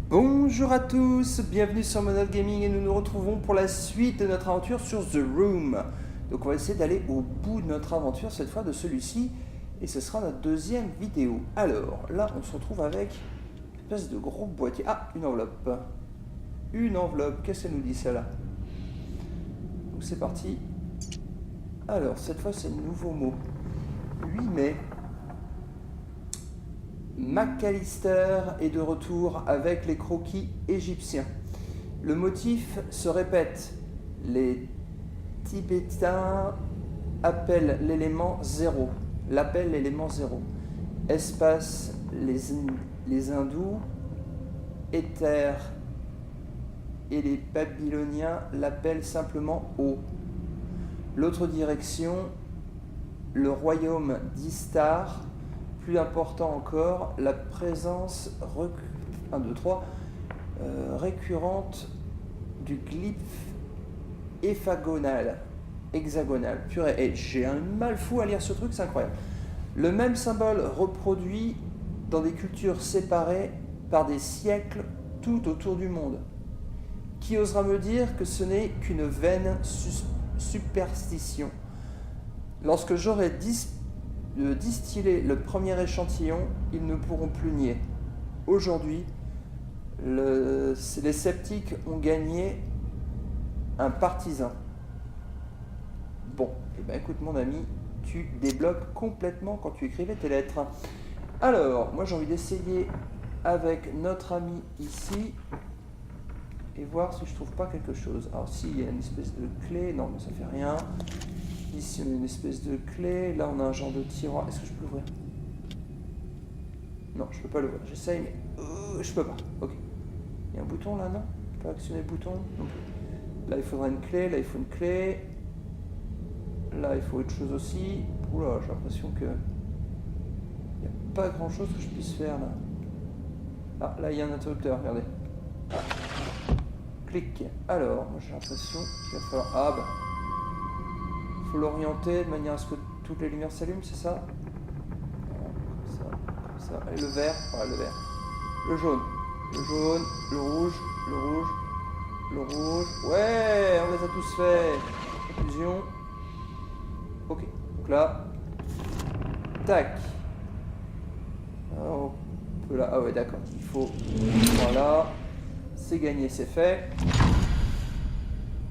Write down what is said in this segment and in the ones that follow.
Bonjour à tous, bienvenue sur Monad Gaming et nous nous retrouvons pour la suite de notre aventure sur The Room. Donc on va essayer d'aller au bout de notre aventure, cette fois de celui-ci, et ce sera notre deuxième vidéo. Alors là on se retrouve avec une espèce de gros boîtier. Ah, une enveloppe. Une enveloppe, qu'est-ce qu'elle nous dit celle-là? Donc c'est parti. Alors cette fois c'est le nouveau mot. 8 mai. McAllister est de retour avec les croquis égyptiens. Le motif se répète. Les Tibétains appellent l'élément zéro. L'appellent l'élément zéro. Espace, les hindous, éther, et les babyloniens l'appellent simplement eau. L'autre direction, le royaume d'Istar. Plus important encore, la présence récurrente du glyphe hexagonal. Purée, j'ai un mal fou à lire ce truc, c'est incroyable. Le même symbole reproduit dans des cultures séparées par des siècles tout autour du monde. Qui osera me dire que ce n'est qu'une vaine superstition? Lorsque j'aurai distiller le premier échantillon, ils ne pourront plus nier. Aujourd'hui, les sceptiques ont gagné un partisan. Bon, et ben écoute mon ami, tu débloques complètement quand tu écrivais tes lettres. Alors, moi j'ai envie d'essayer avec notre ami ici et voir si je trouve pas quelque chose. Alors si, il y a une espèce de clé, non mais ça fait rien. Ici on a une espèce de clé, là on a un genre de tiroir. Est-ce que je peux l'ouvrir? Non, je peux pas l'ouvrir. J'essaye mais je peux pas. Ok. Il y a un bouton là, non? Je peux pas actionner le bouton non plus. Là il faudra une clé, là il faut une clé. Là il faut autre chose aussi. Oula, j'ai l'impression que il n'y a pas grand chose que je puisse faire là. Ah, là il y a un interrupteur, regardez. Ah. Clic. Alors, moi j'ai l'impression qu'il va falloir... Ah bah... faut l'orienter de manière à ce que toutes les lumières s'allument, c'est ça? Comme ça. Et le vert, le vert. Le jaune, le rouge. Ouais, on les a tous fait. Conclusion. Ok, donc là. Tac. Alors, on peut là. Ah ouais, d'accord. Il faut. Voilà. C'est gagné, c'est fait.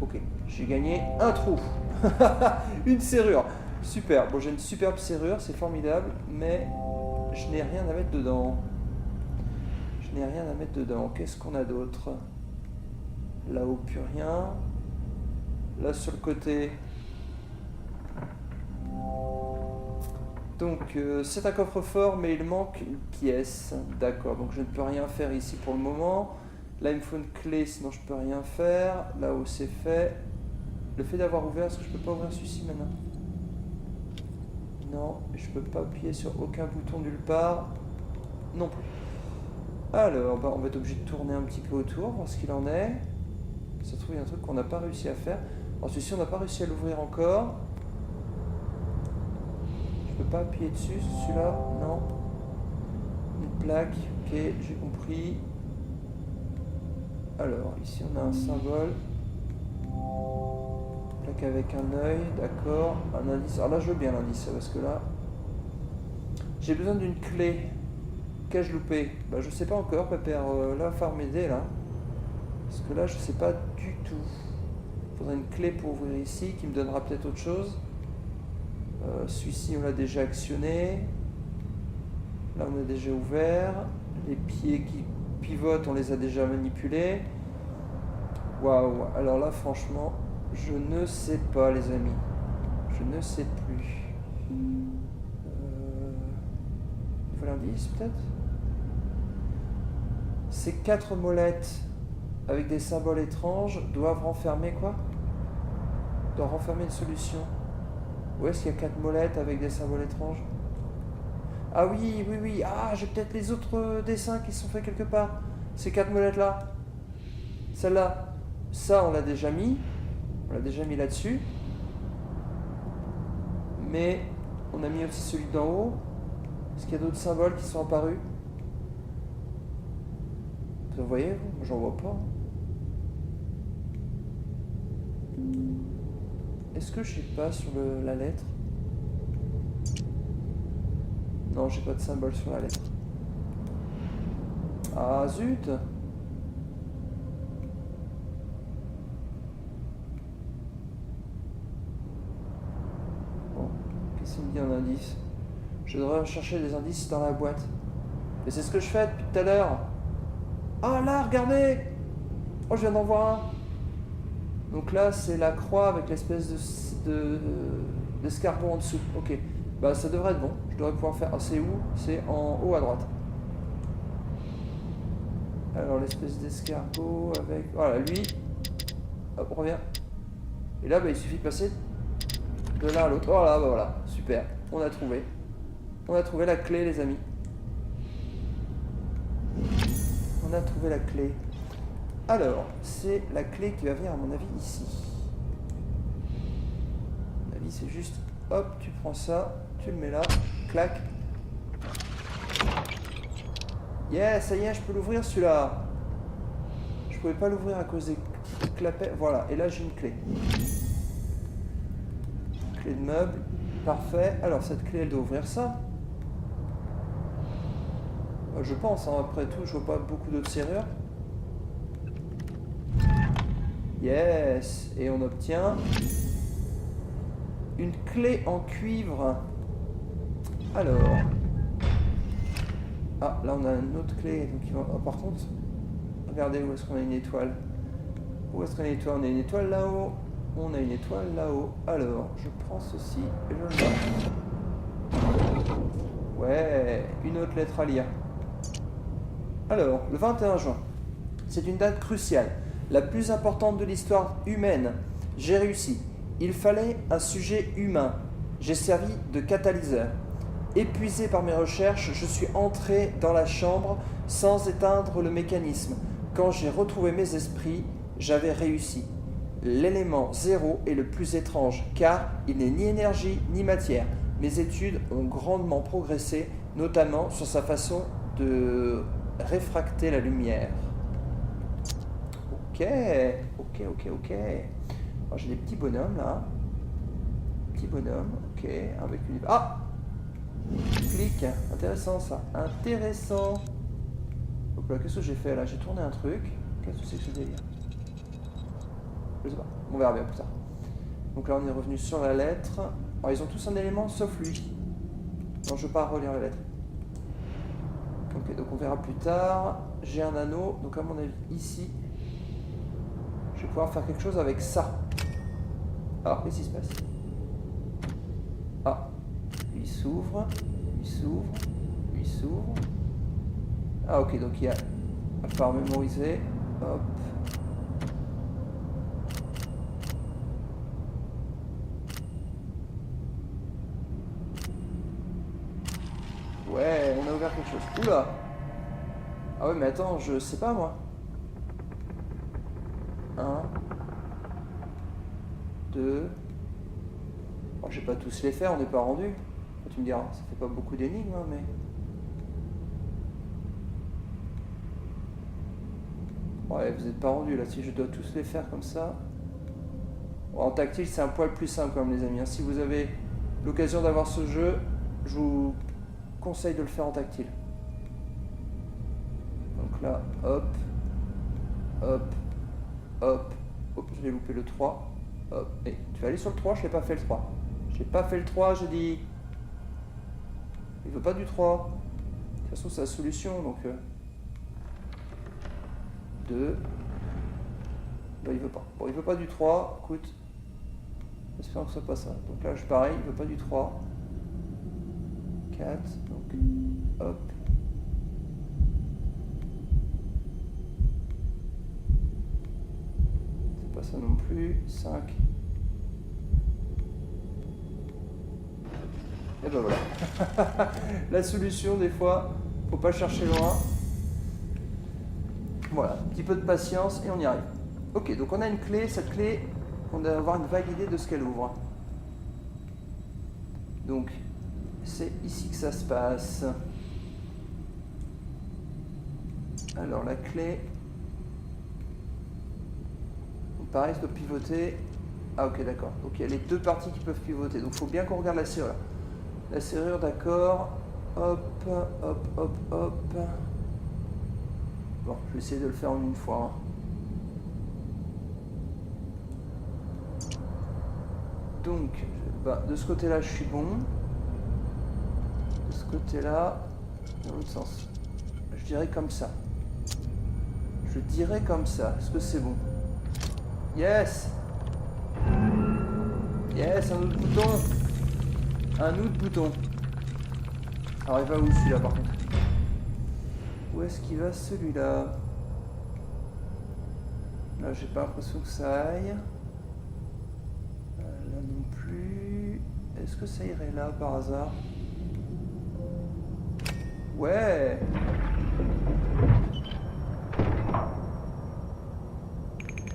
Ok, j'ai gagné un trou. Une serrure. Super. Bon, j'ai une superbe serrure, c'est formidable, mais je n'ai rien à mettre dedans. Qu'est-ce qu'on a d'autre? Là-haut, plus rien. Là, sur le côté. Donc, c'est un coffre-fort, mais il manque une pièce. D'accord, donc je ne peux rien faire ici pour le moment. Là, il me faut une clé, sinon je peux rien faire. Là-haut, c'est fait. Le fait d'avoir ouvert, est-ce que je peux pas ouvrir celui-ci maintenant? Non, je peux pas appuyer sur aucun bouton nulle part. Non plus. Alors, on va être obligé de tourner un petit peu autour, voir ce qu'il en est. Ça se trouve, il y a un truc qu'on n'a pas réussi à faire. Alors, celui-ci, on n'a pas réussi à l'ouvrir encore. Je peux pas appuyer dessus, celui-là, non. Une plaque, ok, j'ai compris. Alors, ici, on a un symbole. Plaque avec un œil, d'accord. Un indice. Alors là, je veux bien l'indice, parce que là, j'ai besoin d'une clé. Qu'ai-je loupé? Bah, je sais pas encore, pépère. Là, il va falloir m'aider, là. Parce que là, je sais pas du tout. Il faudrait une clé pour ouvrir ici, qui me donnera peut-être autre chose. Celui-ci, on l'a déjà actionné. Là, on a déjà ouvert. Les pieds qui pivotent, on les a déjà manipulés. Waouh. Alors là, franchement... je ne sais pas, les amis. Je ne sais plus. Nouvel indice, peut-être? Ces 4 molettes avec des symboles étranges doivent renfermer quoi? Doivent renfermer une solution. Où est-ce qu'il y a 4 molettes avec des symboles étranges? Ah oui. Ah, j'ai peut-être les autres dessins qui sont faits quelque part. Ces 4 molettes-là. Celle-là. Ça, on l'a déjà mis. On l'a déjà mis là-dessus. Mais on a mis aussi celui d'en haut. Est-ce qu'il y a d'autres symboles qui sont apparus? Vous voyez, moi j'en vois pas. Est-ce que je sais pas sur la lettre? Non, j'ai pas de symbole sur la lettre. Ah zut! Bon, qu'est-ce qu'il me dit en indice? Je devrais chercher des indices dans la boîte. Et c'est ce que je fais depuis tout à l'heure. Ah là, regardez! Oh, je viens d'en voir un. Donc là, c'est la croix avec l'espèce d'escargot en dessous. Ok. Bah, ça devrait être bon. Je devrais pouvoir faire... Ah, c'est où? C'est en haut à droite. Alors, l'espèce d'escargot avec... Voilà, lui. Hop, on revient. Et là, bah, il suffit de passer de l'un à l'autre. Oh là, bah voilà. Super. On a trouvé. On a trouvé la clé, les amis. On a trouvé la clé. Alors, c'est la clé qui va venir, à mon avis, ici. À mon avis, c'est juste... Hop, tu prends ça, tu le mets là, clac. Yes, ça y est, je peux l'ouvrir celui-là. Je pouvais pas l'ouvrir à cause des clapets. Voilà, et là j'ai une clé. Clé de meuble, parfait. Alors cette clé, elle doit ouvrir ça. Je pense, hein, après tout, je vois pas beaucoup d'autres serrures. Yes, et on obtient une clé en cuivre. Alors, ah là on a une autre clé. Donc il va... oh, par contre, regardez où est-ce qu'on a une étoile. Où est-ce qu'on a une étoile? On a une étoile là-haut. On a une étoile là-haut. Alors, je prends ceci et je le mets. Ouais, une autre lettre à lire. Alors, le 21 juin, c'est une date cruciale, la plus importante de l'histoire humaine. J'ai réussi. Il fallait un sujet humain. J'ai servi de catalyseur. Épuisé par mes recherches, je suis entré dans la chambre sans éteindre le mécanisme. Quand j'ai retrouvé mes esprits, j'avais réussi. L'élément zéro est le plus étrange, car il n'est ni énergie ni matière. Mes études ont grandement progressé, notamment sur sa façon de réfracter la lumière. Ok. Alors, j'ai des petits bonhommes là. Petit bonhomme, ok, avec une... Ah! Clic, intéressant ça, intéressant. Donc là, qu'est-ce que j'ai fait là? J'ai tourné un truc. Qu'est-ce que c'est que ce délire? Je sais pas, on verra bien plus tard. Donc là, on est revenu sur la lettre. Alors, ils ont tous un élément sauf lui. Non, je ne veux pas relire la lettre. Ok, donc on verra plus tard. J'ai un anneau, donc à mon avis, ici, je vais pouvoir faire quelque chose avec ça. Ah, qu'est-ce qui se passe? Ah, lui s'ouvre, lui s'ouvre, lui s'ouvre. Ah, ok, donc il y a à faire mémoriser. Hop. Ouais, on a ouvert quelque chose. Oula! Ah ouais, mais attends, je sais pas moi. 1, 2. Bon, je vais pas tous les faire, on n'est pas rendu. Tu me diras, ça fait pas beaucoup d'énigmes, hein, mais. Ouais, vous n'êtes pas rendu là, si je dois tous les faire comme ça. Bon, en tactile, c'est un poil plus simple, quand même, les amis. Hein. Si vous avez l'occasion d'avoir ce jeu, je vous conseille de le faire en tactile. Donc là, hop, hop, hop, hop, je vais louper le 3. Hop, et tu vas aller sur le 3, je n'ai pas fait le 3. J'ai pas fait le 3, j'ai dit. Il veut pas du 3. De toute façon, c'est la solution, donc. 2. Bah, il veut pas. Bon, il veut pas du 3. Écoute. J'espère que ce soit pas ça. Donc là, je pareil, il veut pas du 3. 4. Donc, hop. C'est pas ça non plus. 5. Et ben voilà. La solution, des fois, faut pas chercher loin. Voilà, un petit peu de patience et on y arrive. Ok, donc on a une clé. Cette clé, on doit avoir une vague idée de ce qu'elle ouvre. Donc, c'est ici que ça se passe. Alors la clé. Pareil, ça doit pivoter. Ah ok, d'accord. Donc il y a les deux parties qui peuvent pivoter. Donc il faut bien qu'on regarde la serrure. La serrure, d'accord. Hop, hop, hop, hop. Bon, je vais essayer de le faire en une fois. Hein. Donc, bah, de ce côté-là, je suis bon. De ce côté-là, dans l'autre sens. Je dirais comme ça. Je dirais comme ça. Est-ce que c'est bon? Yes! Yes, un autre bouton. Un autre bouton. Alors il va où celui-là par contre? Où est-ce qu'il va celui-là? Là j'ai pas l'impression que ça aille. Là non plus. Est-ce que ça irait là par hasard? Ouais!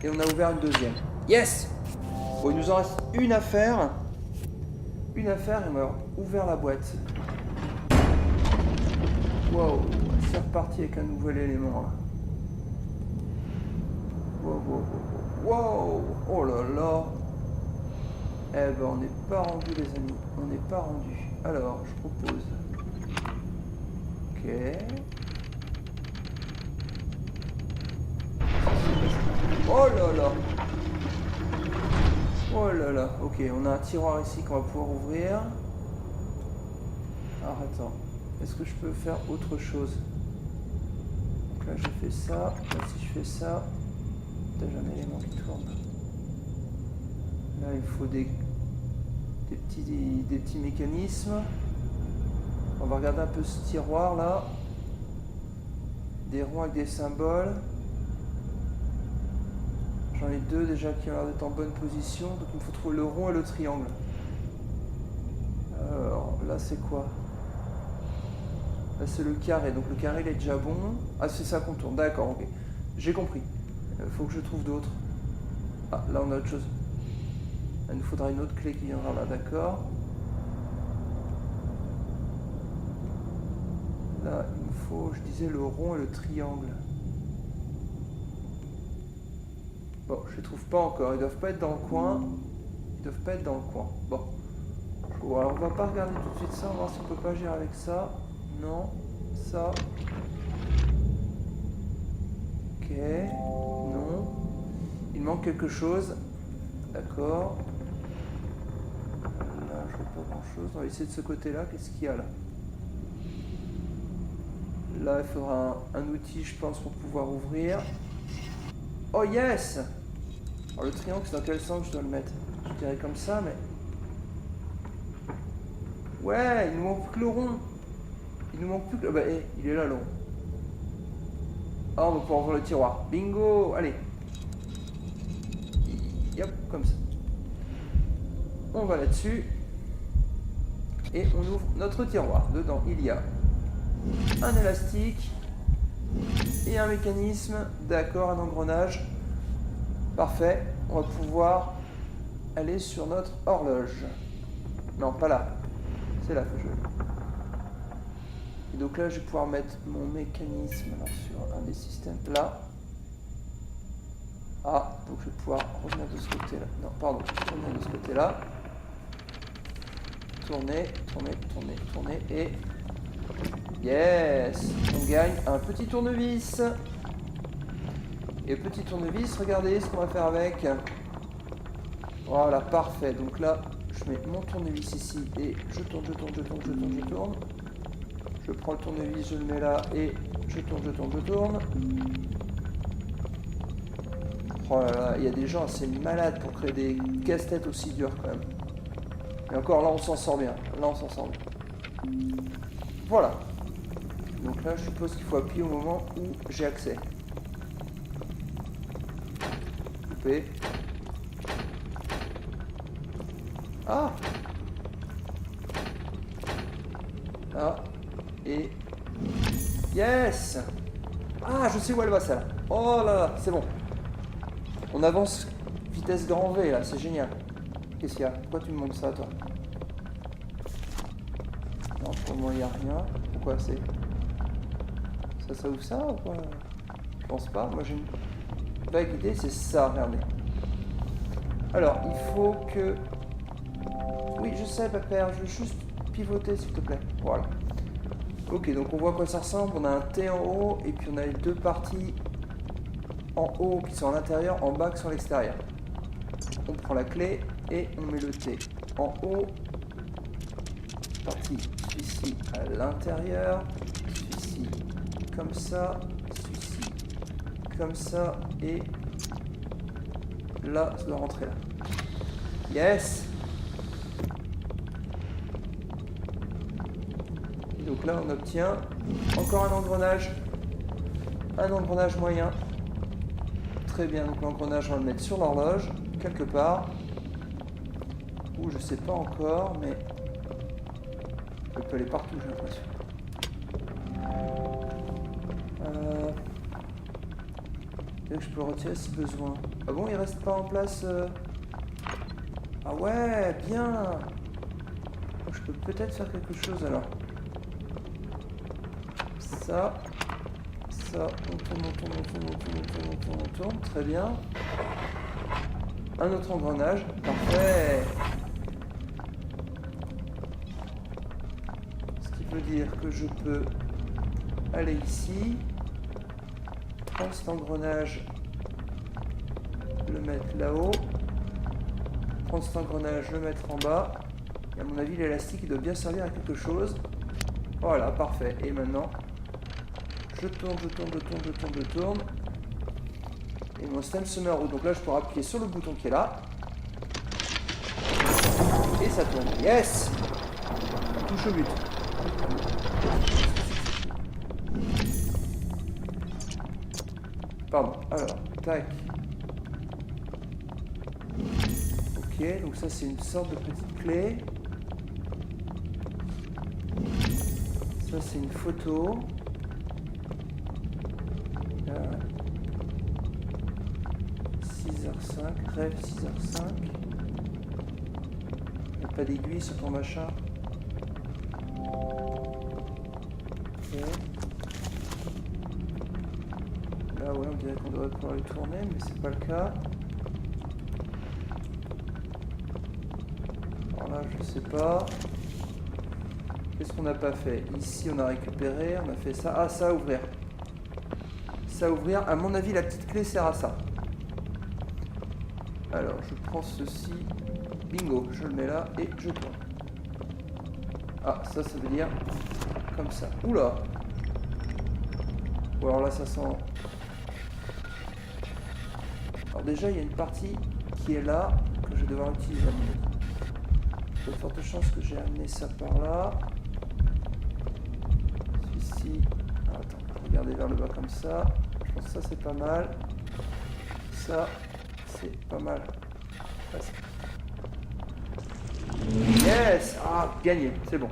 Et on a ouvert une deuxième. Yes! Bon, il nous en reste une à faire. Une à faire et on a ouvert la boîte. Wow, c'est reparti avec un nouvel élément là. Wow, wow, wow, wow. Oh là là. Eh ben on n'est pas rendu les amis. On n'est pas rendu. Alors, je propose. Ok. Oh là là. Oh là là, ok, on a un tiroir ici qu'on va pouvoir ouvrir. Alors attends, est-ce que je peux faire autre chose? Donc là je fais ça, là si je fais ça, j'ai un élément qui tourne. Là il faut des petits mécanismes. On va regarder un peu ce tiroir là. Des ronds avec des symboles. J'en ai deux déjà qui ont l'air d'être en bonne position, donc il me faut trouver le rond et le triangle. Alors là c'est quoi? Là c'est le carré, donc le carré il est déjà bon. Ah c'est ça qu'on tourne, d'accord, ok. J'ai compris. Faut que je trouve d'autres. Ah là on a autre chose. Là, il nous faudra une autre clé qui viendra là, d'accord. Là il me faut, je disais, le rond et le triangle. Bon, je les trouve pas encore, ils doivent pas être dans le coin. Ils doivent pas être dans le coin. Bon. Bon, alors on va pas regarder tout de suite ça, on va voir si on peut pas gérer avec ça. Non, ça. Ok, non. Il manque quelque chose. D'accord. Là, je vois pas grand chose. On va essayer de ce côté-là. Qu'est-ce qu'il y a là? Là, il faudra un outil, je pense, pour pouvoir ouvrir. Oh yes! Alors le triangle, c'est dans quel sens je dois le mettre? Je dirais comme ça, mais... Ouais, il nous manque plus que le rond. Il nous manque plus que... Bah, il est là, le rond. Ah, on va pouvoir ouvrir le tiroir. Bingo! Allez. Hop, comme ça. On va là-dessus. Et on ouvre notre tiroir. Dedans, il y a un élastique et un mécanisme. D'accord, un engrenage. Parfait. On va pouvoir aller sur notre horloge. Non, pas là. C'est là que je veux. Et donc là, je vais pouvoir mettre mon mécanisme alors, sur un des systèmes. Là. Ah, donc je vais pouvoir revenir de ce côté-là. Non, pardon. Revenir de ce côté-là. Tourner, tourner, tourner, tourner. Et... Yes! On gagne un petit tournevis. Et petit tournevis, regardez ce qu'on va faire avec. Voilà, parfait. Donc là, je mets mon tournevis ici et je tourne, je tourne, je tourne, je tourne, je tourne. Je prends le tournevis, je le mets là et je tourne, je tourne, je tourne. Oh là là, il y a des gens assez malades pour créer des casse-têtes aussi durs quand même. Et encore là, on s'en sort bien. Là, on s'en sort bien. Voilà. Donc là, je suppose qu'il faut appuyer au moment où j'ai accès. Couper. Ah! Ah! Et... Yes! Ah, je sais où elle va, celle-là. Oh là là, c'est bon. On avance vitesse grand V, là, c'est génial. Qu'est-ce qu'il y a? Pourquoi tu me montres ça, toi? Non, pour le moment, il n'y a rien. Pourquoi c'est... Ça ouvre ça ou quoi? Je pense pas. Moi j'ai une vague idée, c'est ça, regardez. Alors, il faut que... Oui, je sais, Pépère, je veux juste pivoter, s'il te plaît. Voilà. Ok, donc on voit à quoi ça ressemble. On a un T en haut, et puis on a les deux parties en haut qui sont à l'intérieur, en bas qui sont à l'extérieur. On prend la clé, et on met le T en haut. Partie, celui-ci à l'intérieur. Celui-ci comme ça. Celui-ci comme ça. Et là, ça doit rentrer là. Yes! Donc là, on obtient encore un engrenage. Un engrenage moyen. Très bien, donc l'engrenage, on va le mettre sur l'horloge, quelque part. Ou je sais pas encore, mais je peux aller partout, j'ai l'impression. Et je peux le retirer si besoin. Ah bon, il reste pas en place Ah ouais, bien. Je peux peut-être faire quelque chose alors. Ça, on tourne, très bien. Un autre engrenage, parfait. Ce qui veut dire que je peux aller ici, prendre cet engrenage, le mettre là-haut, prendre cet engrenage, le mettre en bas, et à mon avis l'élastique il doit bien servir à quelque chose. Voilà, parfait. Et maintenant, je tourne. Et mon système se met en route. Donc là, je pourrais appuyer sur le bouton qui est là. Et ça tourne. Yes! On touche au but. Pardon. Alors, tac. Ok, donc ça, c'est une sorte de petite clé. Ça, c'est une photo. 6h05, rêve 6h05. Il n'y a pas d'aiguille sur ton machin. Ok. Là, ouais, on dirait qu'on devrait pouvoir les tourner, mais c'est pas le cas. Alors là, je sais pas. Qu'est-ce qu'on n'a pas fait? Ici, on a récupéré, on a fait ça. Ah, ça à ouvrir. Ça à ouvrir. À mon avis, la petite clé sert à ça. Alors, je prends ceci. Bingo, je le mets là et je tourne. Ah, ça veut dire comme ça. Oula! Ou alors là, ça sent... Alors déjà, il y a une partie qui est là, que je vais devoir utiliser. Il y a de fortes chances que j'ai amené ça par là. Celui-ci... Ah, attends, regardez vers le bas comme ça. Je pense que ça, c'est pas mal. Ça, c'est pas mal. Yes! Ah, gagné, c'est bon.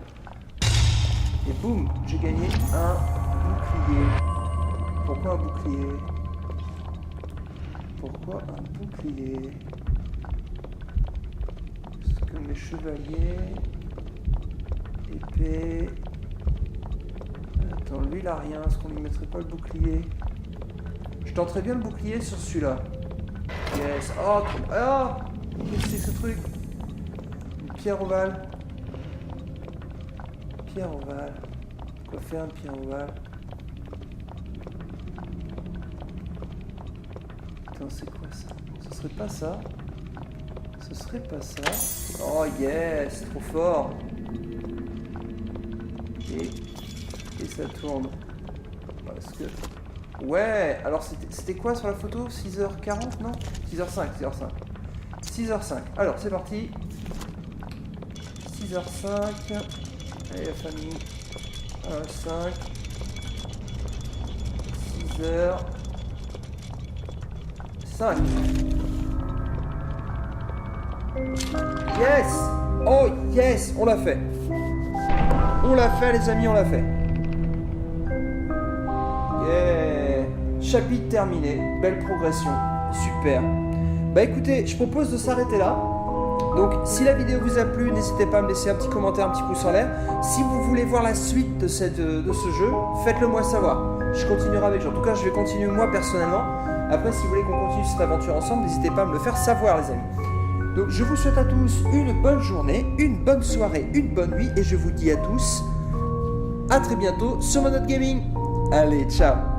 Et boum, j'ai gagné un bouclier. Pourquoi un bouclier? Pourquoi un bouclier? Parce que mes chevaliers... Épée... Attends, lui il a rien, est-ce qu'on lui mettrait pas le bouclier? Je tenterais bien le bouclier sur celui-là. Yes. Oh, ah! Qu'est-ce que c'est que ce truc? Une pierre ovale. Pierre ovale. Quoi faire une pierre ovale? Attends, c'est quoi ça? Ce serait pas ça? Ce serait pas ça? Oh yes, trop fort. Et ça tourne. Parce que... Ouais, alors c'était quoi sur la photo? 6h40, non? 6h05, 6h05. 6h05. Alors, c'est parti. 6h05. Allez, la famille. 1h05. 6h05. Yes! Oh, yes! On l'a fait. On l'a fait, les amis, on l'a fait. Yeah! Chapitre terminé, belle progression, super. Bah écoutez, je propose de s'arrêter là. Donc si la vidéo vous a plu, n'hésitez pas à me laisser un petit commentaire, un petit pouce en l'air. Si vous voulez voir la suite de ce jeu, faites-le moi savoir. Je continuerai avec. En tout cas, je vais continuer moi personnellement. Après, si vous voulez qu'on continue cette aventure ensemble, n'hésitez pas à me le faire savoir, les amis. Donc je vous souhaite à tous une bonne journée, une bonne soirée, une bonne nuit. Et je vous dis à tous, à très bientôt sur Monote Gaming. Allez, ciao.